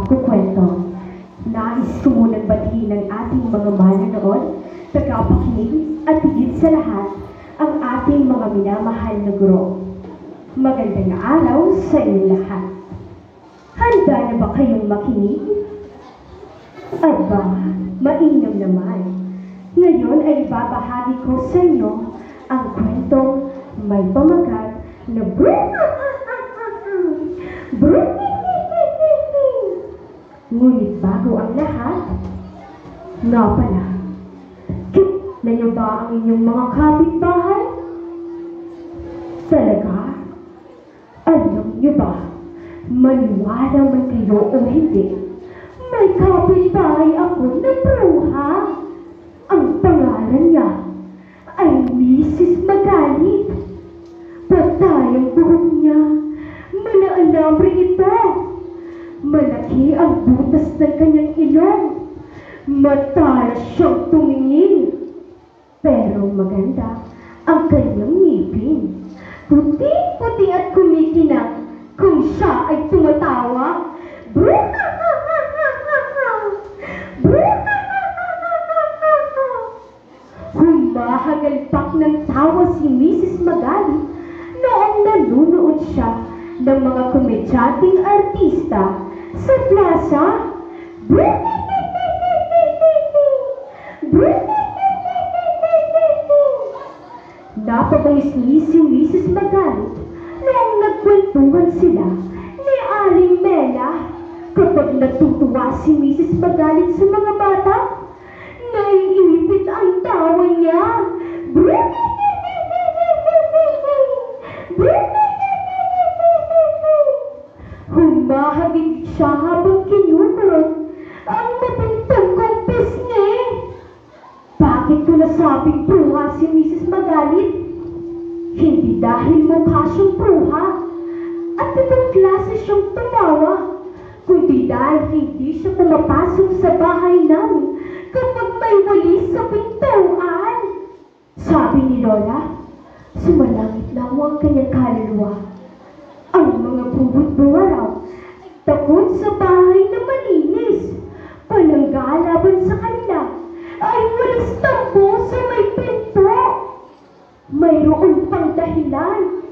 pagkukwento. Nais ko munang batiin ng ating mga manonood, tagapakinig at higit sa lahat, ang ating mga minamahal na guro. Magandang araw sa inyong lahat. Handa na ba kayong makinig? Aba, mainam naman. Ngayon ay babahagi ko sa inyo ang kwentong may pamagat na Ngunit bago ang lahat, nga pala, kilala niyo ba ang inyong mga kapitbahay? Talaga? Alam niyo ba, maniwala man kayo o hindi, may kapitbahay ako na bruha. Ang pangalan niya ay Mrs. Magalit. Patay ang buhok niya, manaalambre ito. Malaki ang butas ng kanyang ilong. Matalas siyang tumingin. Pero maganda ang kanyang ngipin. Puti-puti at kumikinang kung siya ay tumatawa. Humahagalpak ng tawa si Mrs. Magalit noong nanunood siya ng mga komedyanteng artista sa plaza. Napabangis-ngis si Mrs. Magalit noong nagkwentuhan sila ni Aling Mela. Kapag natutuwa si Mrs. Magalit sa mga bata, naiipit ang tawa niya. Humahagit siya habang kinunod ang mapintang kong pisngi. Bakit ko nasabing bruha si Mrs. Magalit? Hindi dahil mukha siyang bruha at ibang klase siyang tumawa, kundi dahil hindi siya pumapasok sa bahay namin kapag may walis sa pintuan. Sabi ni Lola, sumalangit lang ang kanyang kaluluwa. Ang mga bubut-buwa raw takot sa bahay na malinis. Pananggalaban sa kanila ay walis tampo sa may pinto. Mayroon pang dahilan.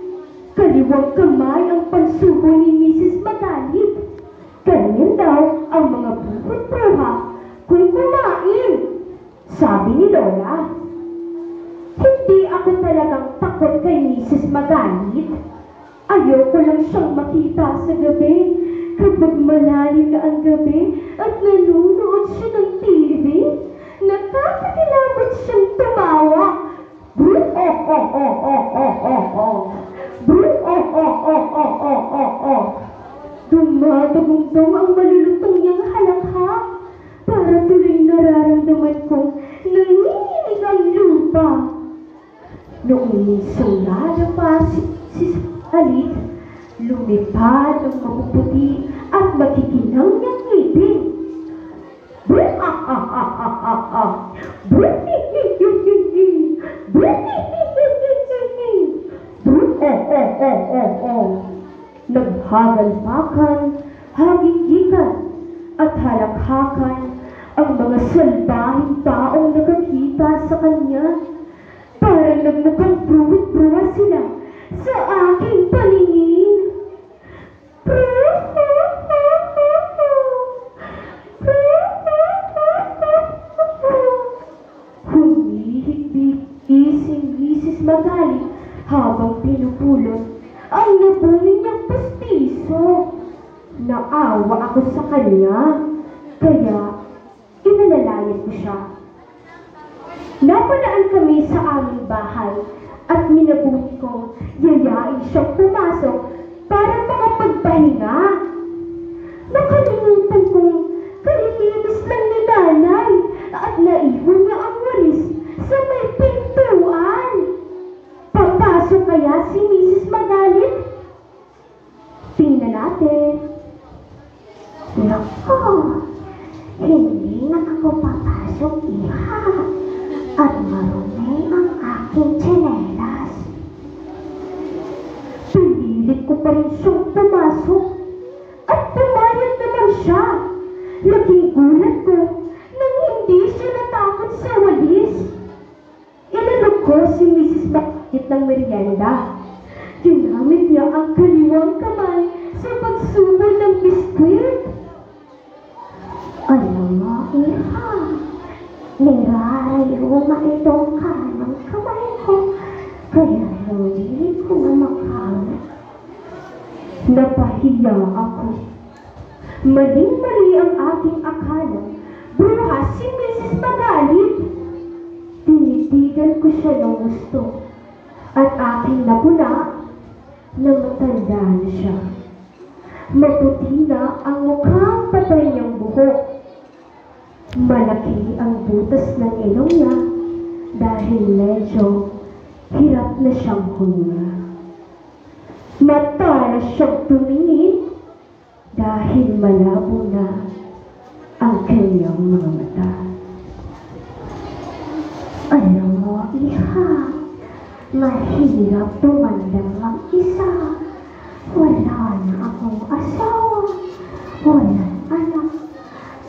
Kaliwang kamay ang pansubo ni Mrs. Magalit. Ganyan daw ang mga bubut-buwa kung kumain. Sabi ni Lola, hindi ako talagang takot kay Mrs. Magalit. Ayoko lang siyang makita sa gabi kapag malalim na ang gabi at nanonood siya ng TV. Nakakakilabot siyang tumawa. Dumadagundong ang malulutong niyang halakhak para tuloy nararamdaman kong nanginginig ang lupa. Noong minsang lalapa si Alit, lumipad ang mapuputi at makikinang niyang ngipin. Naghagalpakan, hagigikan at halakhakan ang mga salbahing taong nakakita sa kanya. Parang nagmukhang bruwit-bruwa sila sa aking paningin. Humihigbi si Mrs. Magalit habang pinupulot ang nabunin niyang pastiso. Naawa ako sa kanya, kaya inalalayan ko siya. Napalaan kami sa aming bahay at minabuti kong yayain siyang pumasok para makapagpahinga. Nakalimutan kong kalilinis lang ni nanay at naiwan niya ang walis sa may pintuan. Papasok kaya si Mrs. Magalit? Tingnan natin. Nako, hindi na ako papasok, iha. At marumi ang aking tsinelas. Pinilit ko pa rin siyang pumasok at pumayag naman siya. Laking gulat ko nang hindi siya natakot sa walis. Inalok ko si Mrs. Bakit ng merienda. Ginamit niya ang kaliwang kamay sa pagsubol ng biskwit. Alam mo, Iha, nirarayuma itong kanang kamay ko, kaya hindi ko na makalat. Napahiya ako. Maling-mali ang aking akala. Bruha si Mrs. Magalit. Tinitigan ko siya ng gusto at aking napuna na matanda na siya. Maputi na ang mukhang patay niyang buhok. Malaki ang butas ng ilong niya dahil medyo hirap na siyang huminga. Matalas siyang tumingin dahil malabo na ang kanyang mga mata. Alam mo, Iha, mahirap tumandang mag-isa. Wala na akong asawa, walang anak,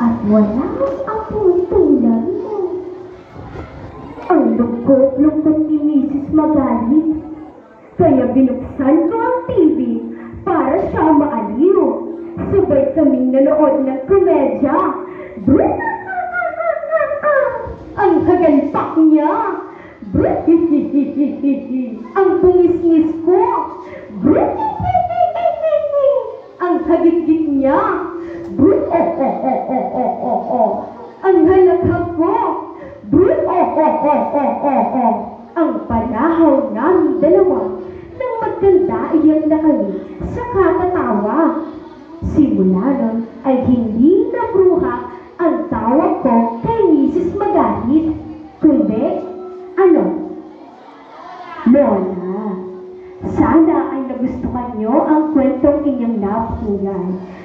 at walang apo tulad mo. Ang lungkot-lungkot ni Mrs. Magalit, kaya binuksan ko ang TV para siya maaliw. Sabay kaming nanood ng komedya. Ang hagalpak niya. Ang bungis-ngis ko. Ang hagit-git niya. Ang halakhak ko. Ang panahaw namin dalawa nang magkandaiyak na kami sa katatawa. Simula nun ay hindi na bruha ang tawag ko kay Mrs. Magalit, kundi, ano? Lola. Sana ay nagustuhan niyo ang kwentong inyong napakinggan.